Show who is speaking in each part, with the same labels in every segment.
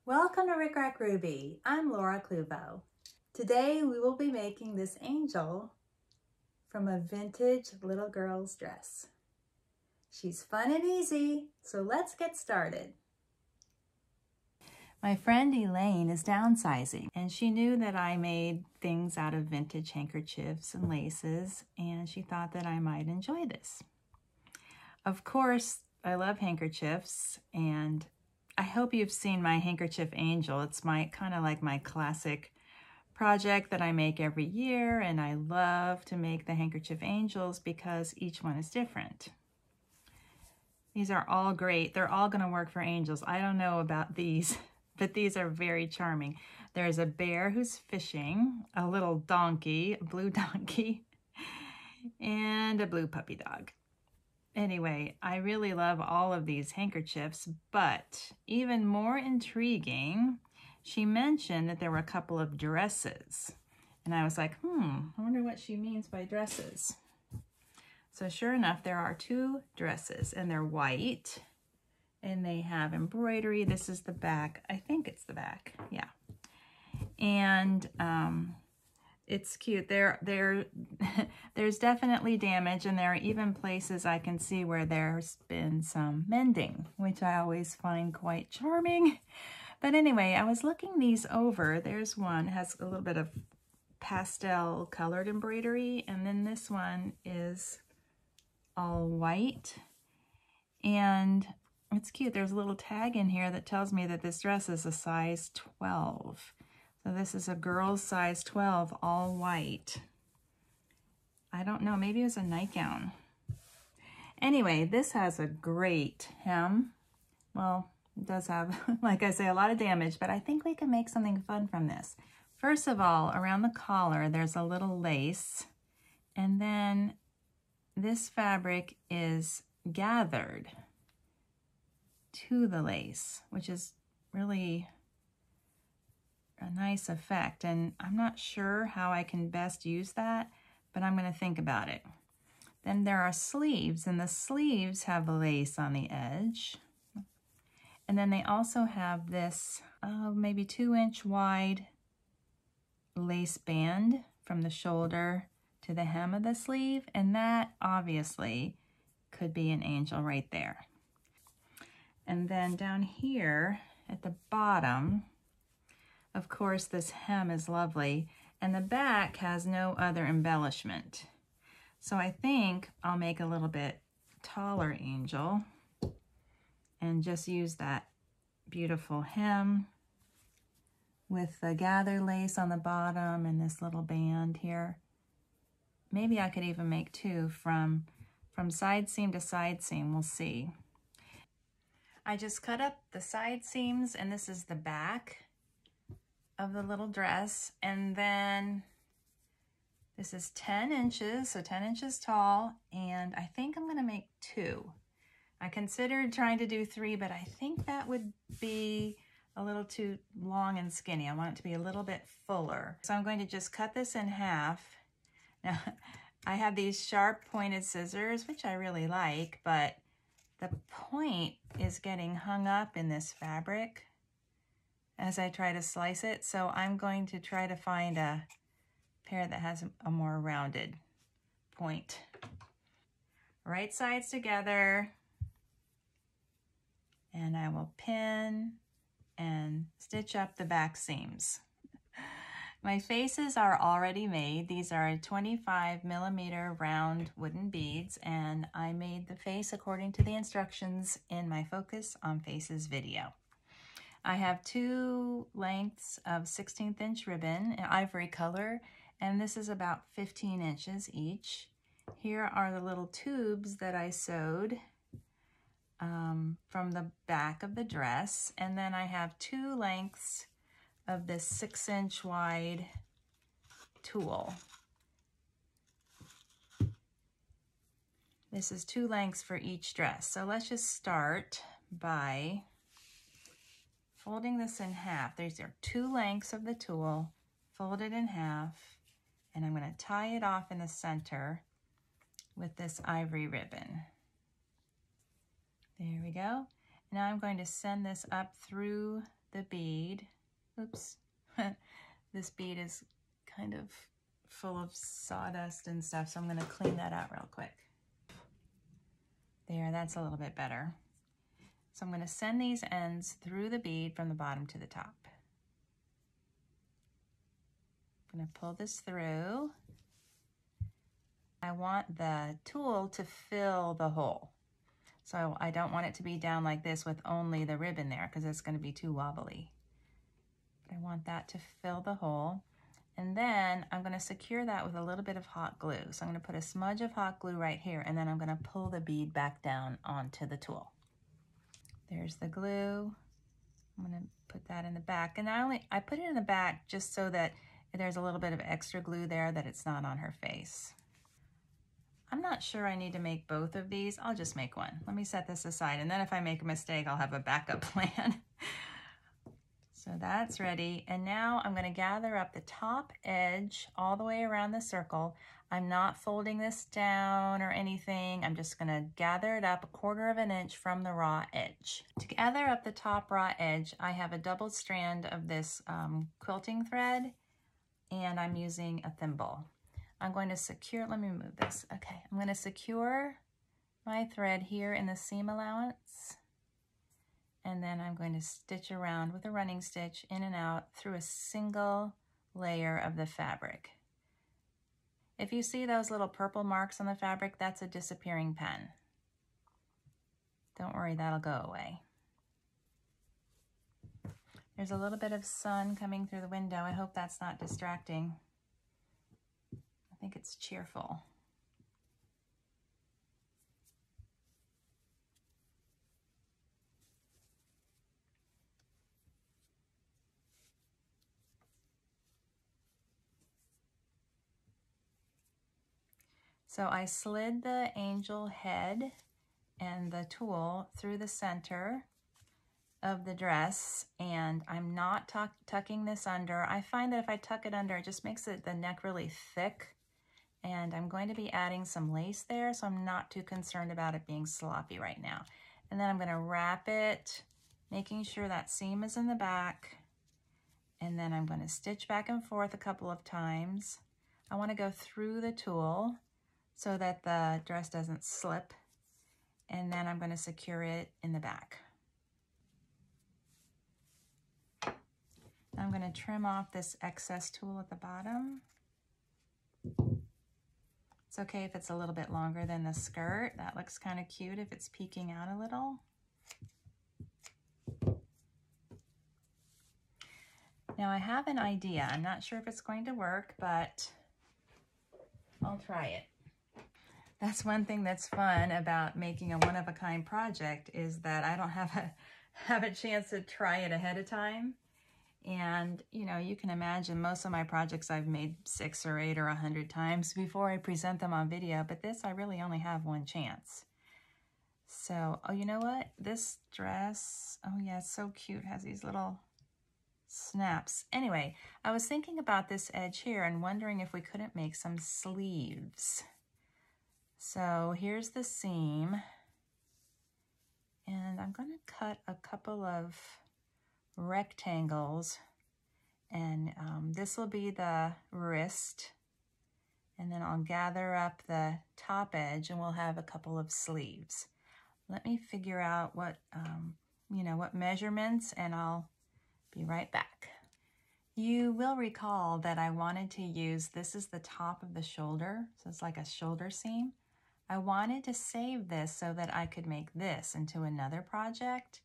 Speaker 1: Welcome to Rick Rack Ruby. I'm Laura Cluvo. Today we will be making this angel from a vintage little girl's dress. She's fun and easy, so let's get started. My friend Elaine is downsizing, and she knew that I made things out of vintage handkerchiefs and laces, and she thought that I might enjoy this. Of course, I love handkerchiefs, and I hope you've seen my handkerchief angel. It's kind of like my classic project that I make every year, and I love to make the handkerchief angels because each one is different. These are all great. They're all going to work for angels. I don't know about these, but these are very charming. There's a bear who's fishing, a little donkey, a blue donkey, and a blue puppy dog. Anyway, I really love all of these handkerchiefs, but even more intriguing, she mentioned that there were a couple of dresses. And I was like, I wonder what she means by dresses. So sure enough, there are two dresses, and they're white, and they have embroidery. This is the back. I think it's the back, yeah. And it's cute. There's definitely damage, and there are even places I can see where there's been some mending, which I always find quite charming. But anyway, I was looking these over. There's one that has a little bit of pastel colored embroidery, and then this one is all white. And it's cute. There's a little tag in here that tells me that this dress is a size 12. So this is a girl's size 12, all white. I don't know, maybe it was a nightgown. Anyway, this has a great hem. Well, it does have, like I say, a lot of damage, but I think we can make something fun from this. First of all, around the collar, there's a little lace, and then this fabric is gathered to the lace, which is really a nice effect, and I'm not sure how I can best use that, but I'm going to think about it. Then there are sleeves, and the sleeves have lace on the edge, and then they also have this maybe 2-inch wide lace band from the shoulder to the hem of the sleeve, and that obviously could be an angel right there. And then down here at the bottom, of course, this hem is lovely, and the back has no other embellishment. So I think I'll make a little bit taller angel and just use that beautiful hem with the gather lace on the bottom and this little band here. Maybe I could even make two from side seam to side seam. We'll see. I just cut up the side seams, and this is the back of the little dress, and then this is 10 inches, so 10 inches tall, and I think I'm gonna make two. I considered trying to do 3, but I think that would be a little too long and skinny. I want it to be a little bit fuller. So I'm going to just cut this in half. Now, I have these sharp pointed scissors, which I really like, but the point is getting hung up in this fabric as I try to slice it. So I'm going to try to find a pair that has a more rounded point. Right sides together, and I will pin and stitch up the back seams. My faces are already made. These are 25mm round wooden beads, and I made the face according to the instructions in my Focus on Faces video. I have 2 lengths of 16th inch ribbon in ivory color, and this is about 15 inches each. Here are the little tubes that I sewed from the back of the dress, and then I have 2 lengths of this 6-inch wide tulle. This is 2 lengths for each dress. So let's just start by folding this in half. These are 2 lengths of the tulle folded in half, and I'm going to tie it off in the center with this ivory ribbon. There we go. Now I'm going to send this up through the bead. Oops, this bead is kind of full of sawdust and stuff, so I'm going to clean that out real quick. There, that's a little bit better. So I'm going to send these ends through the bead from the bottom to the top. I'm going to pull this through. I want the tulle to fill the hole. So I don't want it to be down like this with only the ribbon there, because it's going to be too wobbly. But I want that to fill the hole. And then I'm going to secure that with a little bit of hot glue. So I'm going to put a smudge of hot glue right here, and then I'm going to pull the bead back down onto the tulle. There's the glue. I'm going to put that in the back. And I put it in the back just so that there's a little bit of extra glue there, that it's not on her face. I'm not sure I need to make both of these. I'll just make one. Let me set this aside, and then if I make a mistake, I'll have a backup plan. So that's ready. And now I'm going to gather up the top edge all the way around the circle. I'm not folding this down or anything. I'm just going to gather it up 1/4 of an inch from the raw edge. To gather up the top raw edge, I have a double strand of this quilting thread, and I'm using a thimble. I'm going to secure, let me move this. Okay, I'm going to secure my thread here in the seam allowance, and then I'm going to stitch around with a running stitch in and out through a single layer of the fabric. If you see those little purple marks on the fabric, that's a disappearing pen. Don't worry, that'll go away. There's a little bit of sun coming through the window. I hope that's not distracting. I think it's cheerful. So I slid the angel head and the tulle through the center of the dress, and I'm not tucking this under. I find that if I tuck it under, it just makes the neck really thick, and I'm going to be adding some lace there, so I'm not too concerned about it being sloppy right now. And then I'm going to wrap it, making sure that seam is in the back, and then I'm going to stitch back and forth a couple of times. I want to go through the tulle so that the dress doesn't slip, and then I'm going to secure it in the back. I'm going to trim off this excess tulle at the bottom. It's okay if it's a little bit longer than the skirt. That looks kind of cute if it's peeking out a little. Now I have an idea. I'm not sure if it's going to work, but I'll try it. That's one thing that's fun about making a one-of-a-kind project, is that I don't have a chance to try it ahead of time. And, you know, you can imagine most of my projects I've made 6 or 8 or 100 times before I present them on video, but this I really only have one chance. So, oh, you know what? This dress, oh yeah, it's so cute. It has these little snaps. Anyway, I was thinking about this edge here and wondering if we couldn't make some sleeves. So here's the seam, and I'm going to cut a couple of rectangles, and this will be the wrist, and then I'll gather up the top edge and we'll have a couple of sleeves. Let me figure out what what measurements, and I'll be right back. You will recall that I wanted to use, this is the top of the shoulder, so it's like a shoulder seam. I wanted to save this so that I could make this into another project,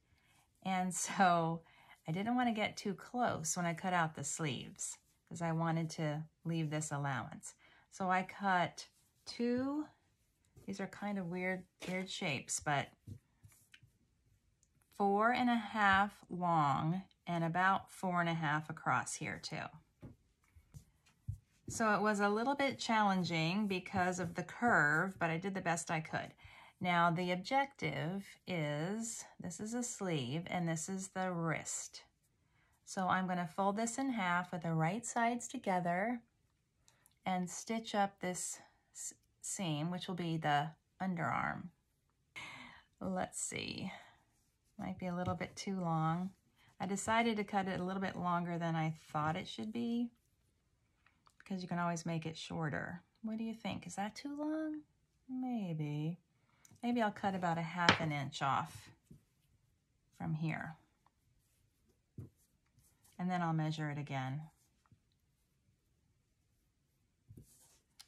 Speaker 1: and so I didn't want to get too close when I cut out the sleeves because I wanted to leave this allowance. So I cut 2, these are kind of weird shapes, but 4.5 long and about 4.5 across here too. So it was a little bit challenging because of the curve, but I did the best I could. Now the objective is, this is a sleeve and this is the wrist. So I'm going to fold this in half with the right sides together and stitch up this seam, which will be the underarm. Let's see, might be a little bit too long. I decided to cut it a little bit longer than I thought it should be because you can always make it shorter. What do you think? Is that too long? Maybe. Maybe I'll cut about 1/2 inch off from here. And then I'll measure it again.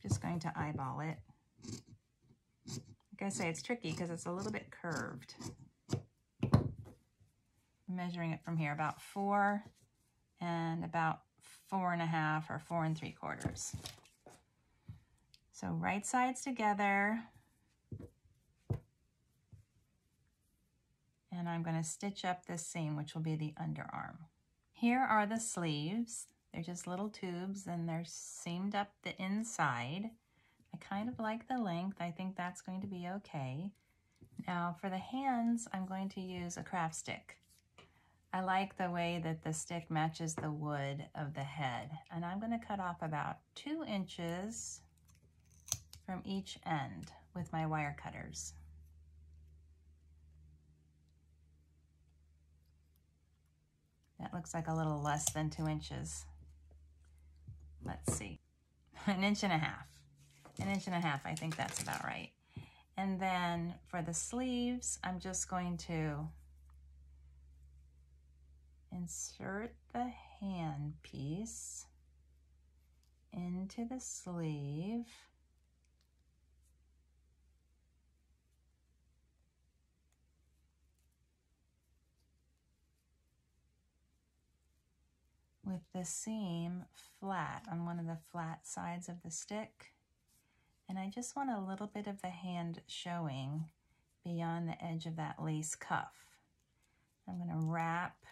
Speaker 1: Just going to eyeball it. Like I say, it's tricky because it's a little bit curved. I'm measuring it from here, about 4 and about 4.5 or 4 3/4. So right sides together. And I'm going to stitch up this seam, which will be the underarm. Here are the sleeves. They're just little tubes and they're seamed up the inside. I kind of like the length. I think that's going to be okay. Now for the hands, I'm going to use a craft stick. I like the way that the stick matches the wood of the head. And I'm going to cut off about 2 inches from each end with my wire cutters. That looks like a little less than 2 inches. Let's see, 1.5 inches. 1.5 inches, I think that's about right. And then for the sleeves, I'm just going to insert the hand piece into the sleeve. With the seam flat on one of the flat sides of the stick. And I just want a little bit of the hand showing beyond the edge of that lace cuff. I'm going to wrap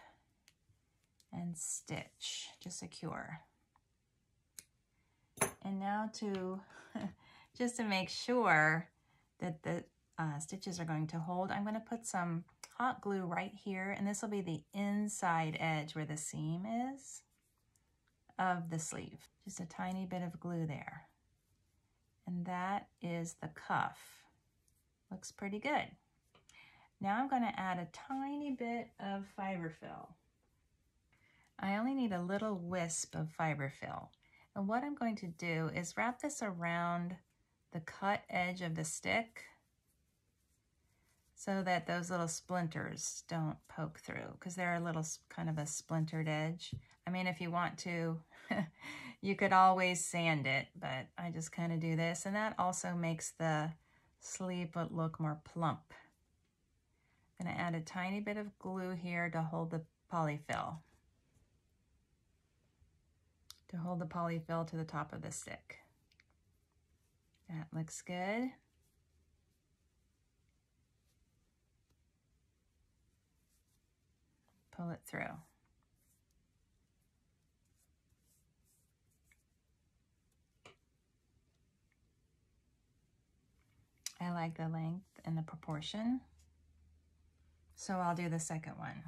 Speaker 1: and stitch to secure. And now to, just to make sure that the stitches are going to hold, I'm going to put some hot glue right here, and this will be the inside edge where the seam is of the sleeve. Just a tiny bit of glue there. And that is the cuff. Looks pretty good. Now I'm going to add a tiny bit of fiber fill. I only need a little wisp of fiber fill. And what I'm going to do is wrap this around the cut edge of the stick so that those little splinters don't poke through, because they're a little kind of a splintered edge. I mean, if you want to, you could always sand it, but I just kind of do this, and that also makes the sleeve look more plump. I'm going to add a tiny bit of glue here to hold the polyfill. To hold the polyfill to the top of the stick. That looks good. Pull it through. I like the length and the proportion. So I'll do the second one.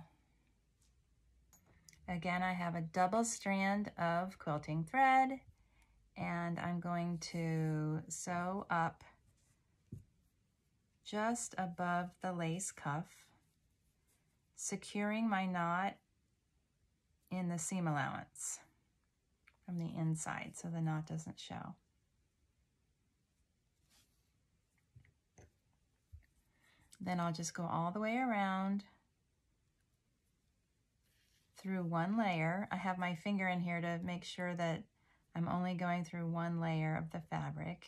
Speaker 1: Again, I have a double strand of quilting thread, and I'm going to sew up just above the lace cuff, securing my knot in the seam allowance from the inside so the knot doesn't show. Then I'll just go all the way around through one layer. I have my finger in here to make sure that I'm only going through one layer of the fabric.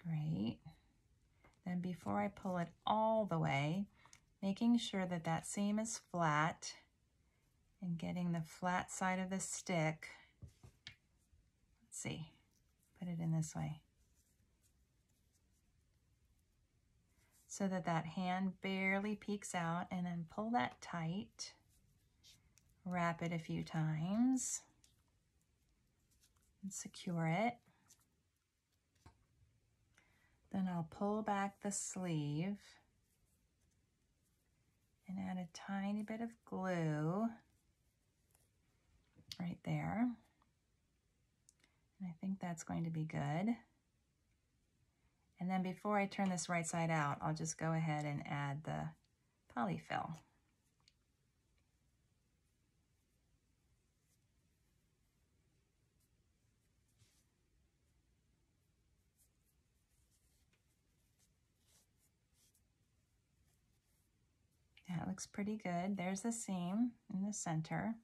Speaker 1: Great. Then before I pull it all the way, making sure that that seam is flat and getting the flat side of the stick. Let's see, put it in this way. So that that hand barely peeks out, and then pull that tight. Wrap it a few times and secure it. Then I'll pull back the sleeve and add a tiny bit of glue right there. I think that's going to be good. And then before I turn this right side out, I'll just go ahead and add the polyfill. That looks pretty good. There's the seam in the center.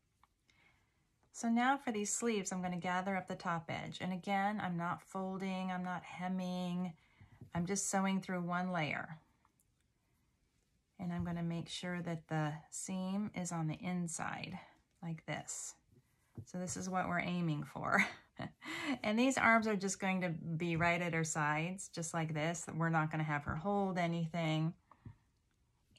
Speaker 1: So now for these sleeves, I'm going to gather up the top edge. And again, I'm not folding, I'm not hemming, I'm just sewing through one layer. And I'm going to make sure that the seam is on the inside, like this. So this is what we're aiming for. And these arms are just going to be right at her sides, just like this. We're not going to have her hold anything.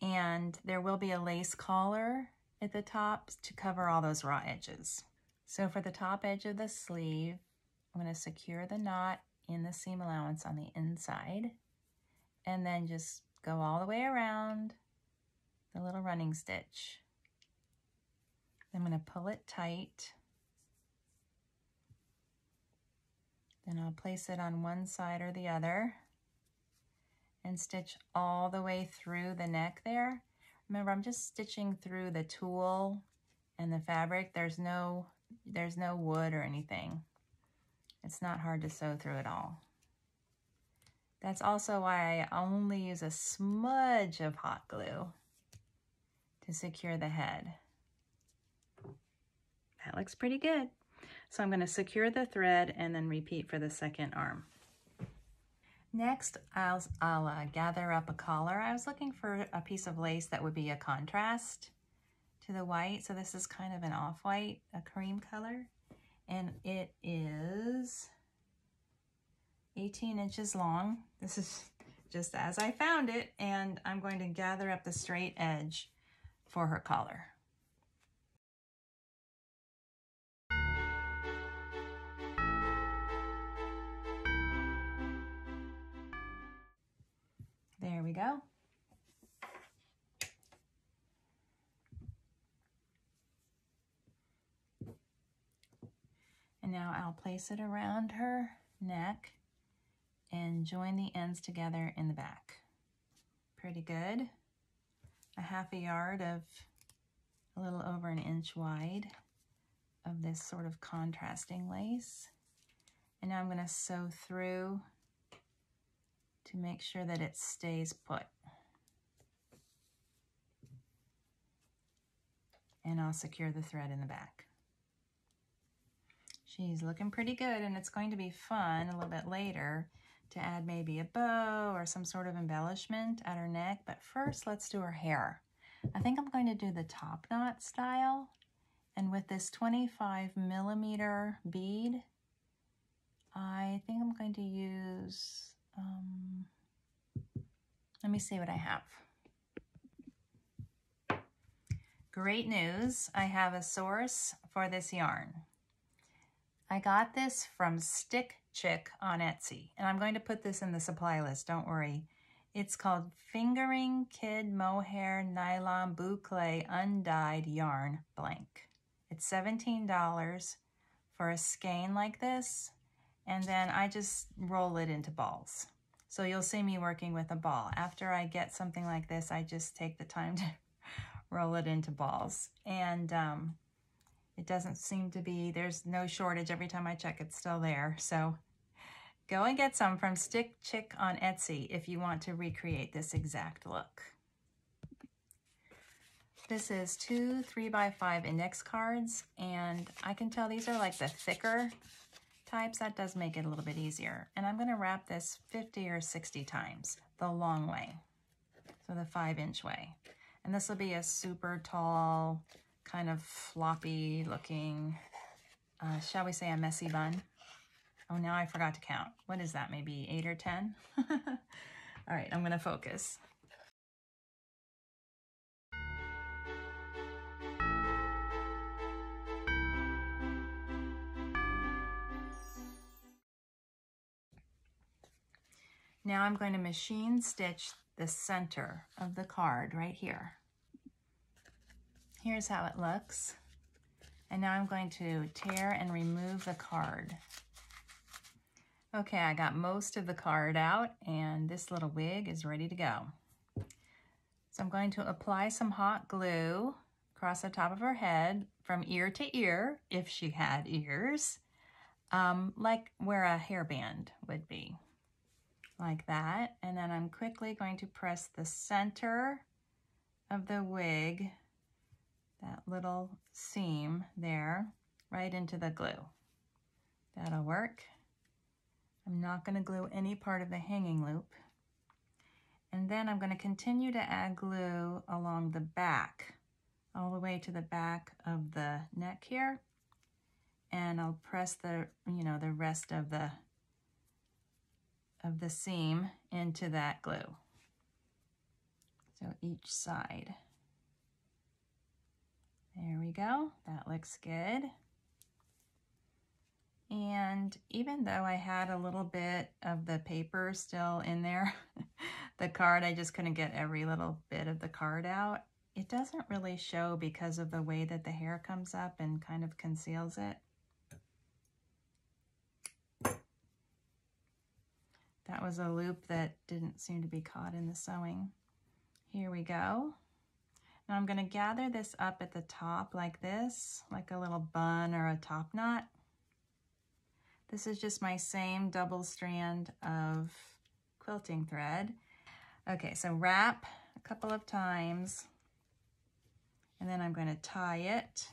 Speaker 1: And there will be a lace collar at the top to cover all those raw edges. So for the top edge of the sleeve, I'm going to secure the knot in the seam allowance on the inside, and then just go all the way around the little running stitch. I'm going to pull it tight. Then I'll place it on one side or the other and stitch all the way through the neck there. Remember, I'm just stitching through the tulle and the fabric. There's no wood or anything. It's not hard to sew through it all. That's also why I only use a smudge of hot glue to secure the head. That looks pretty good. So I'm going to secure the thread and then repeat for the second arm. Next, I'll gather up a collar. I was looking for a piece of lace that would be a contrast to the white. So this is kind of an off-white, a cream color. And it is 18 inches long. This is just as I found it. And I'm going to gather up the straight edge for her collar. There we go. And now I'll place it around her neck and join the ends together in the back. Pretty good. A half a yard of a little over an inch wide of this sort of contrasting lace. And now I'm going to sew through to make sure that it stays put. And I'll secure the thread in the back. She's looking pretty good, and it's going to be fun a little bit later to add maybe a bow or some sort of embellishment at her neck. But first, let's do her hair. I think I'm going to do the top knot style. And with this 25mm bead, I think I'm going to use, let me see what I have. Great news, I have a source for this yarn. I got this from StickChick on Etsy, and I'm going to put this in the supply list, don't worry. It's called Fingering Kid Mohair Nylon Boucle Undyed Yarn Blank. It's $17 for a skein like this, and then I just roll it into balls. So you'll see me working with a ball. After I get something like this, I just take the time to roll it into balls. And it doesn't seem to be, there's no shortage. Every time I check, it's still there. So go and get some from StickChick on Etsy if you want to recreate this exact look. This is 2 3x5 index cards, and I can tell these are like the thicker types. That does make it a little bit easier. And I'm going to wrap this 50 or 60 times, the long way, so the 5-inch way. And this will be a super tall, kind of floppy looking, shall we say a messy bun. Oh, now I forgot to count. What is that, maybe 8 or 10? All right, I'm going to focus. Now I'm going to machine stitch the center of the card right here. Here's how it looks. And now I'm going to tear and remove the card. Okay, I got most of the card out and this little wig is ready to go. So I'm going to apply some hot glue across the top of her head from ear to ear, if she had ears, like where a hairband would be, like that. And then I'm quickly going to press the center of the wig, that little seam there, right into the glue. That'll work. I'm not going to glue any part of the hanging loop. And then I'm going to continue to add glue along the back, all the way to the back of the neck here. And I'll press the, the rest of the seam into that glue. So each side. There we go. That looks good. And even though I had a little bit of the paper still in there, the card, I just couldn't get every little bit of the card out. It doesn't really show because of the way that the hair comes up and kind of conceals it. That was a loop that didn't seem to be caught in the sewing. Here we go. Now I'm going to gather this up at the top like this, like a little bun or a top knot. This is just my same double strand of quilting thread. Okay, so wrap a couple of times, and then I'm going to tie it.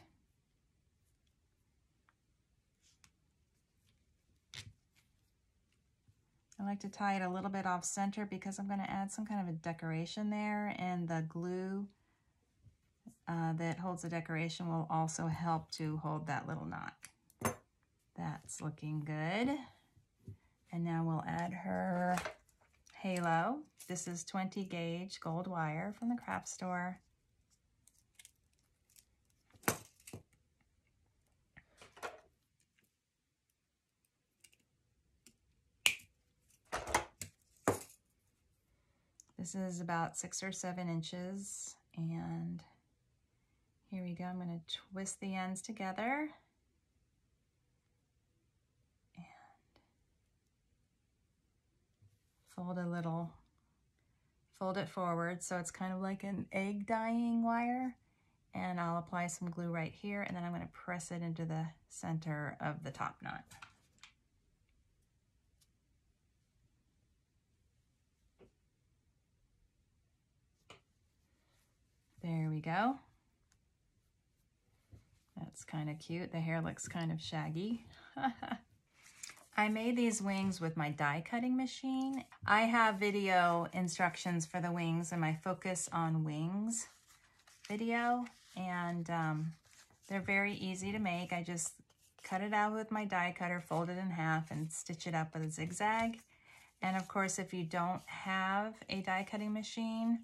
Speaker 1: I like to tie it a little bit off center because I'm going to add some kind of a decoration there, and the glue that holds the decoration will also help to hold that little knot. That's looking good. And now we'll add her halo. This is 20 gauge gold wire from the craft store. This is about 6 or 7 inches, and here we go. I'm going to twist the ends together. Fold it forward so it's kind of like an egg dyeing wire, and I'll apply some glue right here, and then I'm going to press it into the center of the top knot. There we go. That's kind of cute. The hair looks kind of shaggy. I made these wings with my die cutting machine. I have video instructions for the wings in my Focus on Wings video, and they're very easy to make. I just cut it out with my die cutter, fold it in half, and stitch it up with a zigzag. And of course, if you don't have a die cutting machine,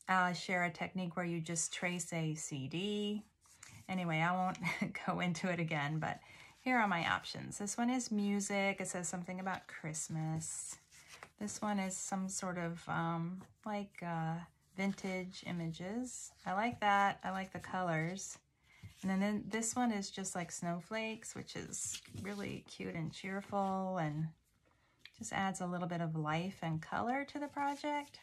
Speaker 1: I'll share a technique where you just trace a CD. Anyway, I won't go into it again, but here are my options. This one is music. It says something about Christmas. This one is some sort of vintage images. I like that. I like the colors. And then this one is just like snowflakes, which is really cute and cheerful and just adds a little bit of life and color to the project.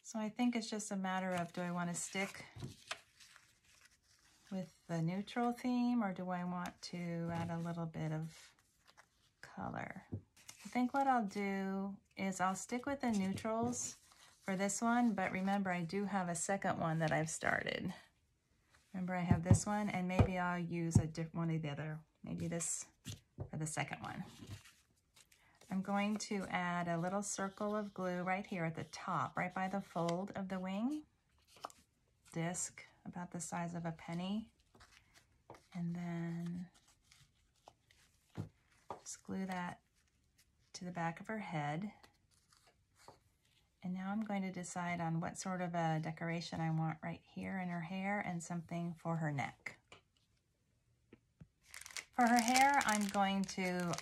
Speaker 1: So I think it's just a matter of, do I want to stick with the neutral theme, or do I want to add a little bit of color? I think what I'll do is I'll stick with the neutrals for this one, but remember I do have a second one that I've started. Remember I have this one, and maybe I'll use a different one or the other. Maybe this for the second one. I'm going to add a little circle of glue right here at the top, right by the fold of the wing. Disc about the size of a penny. And then just glue that to the back of her head. And now I'm going to decide on what sort of a decoration I want right here in her hair, and something for her neck. For her hair, I'm going to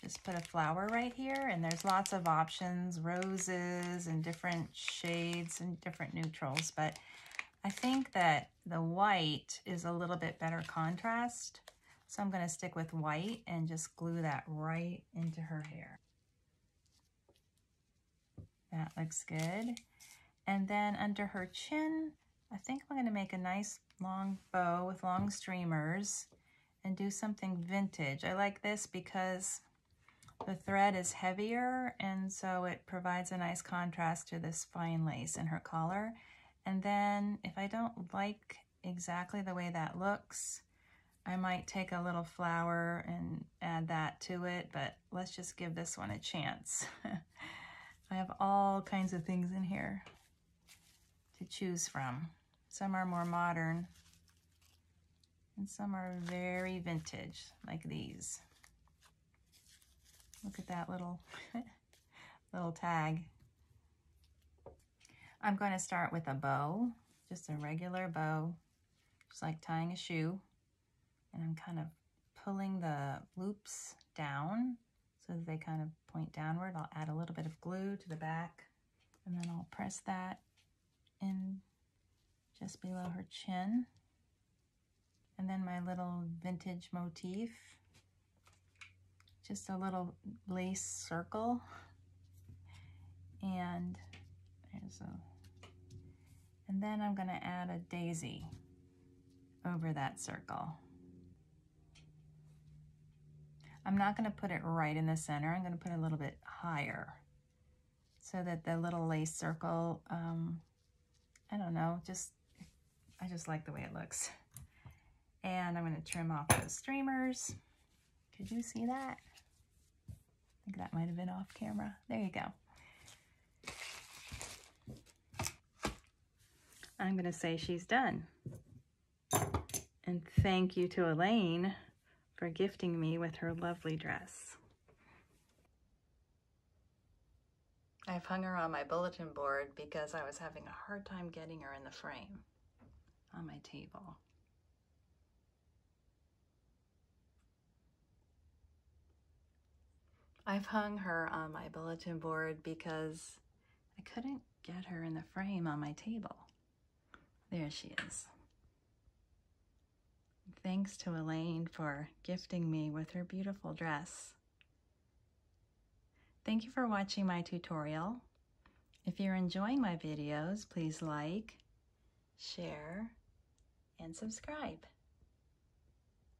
Speaker 1: just put a flower right here, and there's lots of options, roses and different shades and different neutrals, but I think that the white is a little bit better contrast. So I'm going to stick with white and just glue that right into her hair. That looks good. And then under her chin, I think I'm going to make a nice long bow with long streamers and do something vintage. I like this because the thread is heavier, and so it provides a nice contrast to this fine lace in her collar. And then if I don't like exactly the way that looks, I might take a little flower and add that to it, but let's just give this one a chance. I have all kinds of things in here to choose from. Some are more modern, and some are very vintage, like these. Look at that little, little tag. I'm going to start with a bow, just a regular bow, just like tying a shoe. And I'm kind of pulling the loops down so that they kind of point downward. I'll add a little bit of glue to the back, and then I'll press that in just below her chin. And then my little vintage motif, just a little lace circle. And then I'm going to add a daisy over that circle. I'm not going to put it right in the center. I'm going to put it a little bit higher so that the little lace circle, I don't know, I just like the way it looks. And I'm going to trim off those streamers. Could you see that? I think that might have been off camera. There you go. I'm going to say she's done. And thank you to Elaine for gifting me with her lovely dress. I've hung her on my bulletin board because I was having a hard time getting her in the frame on my table. I've hung her on my bulletin board because I couldn't get her in the frame on my table. There she is. Thanks to Elaine for gifting me with her beautiful dress. Thank you for watching my tutorial. If you're enjoying my videos, please like, share, and subscribe.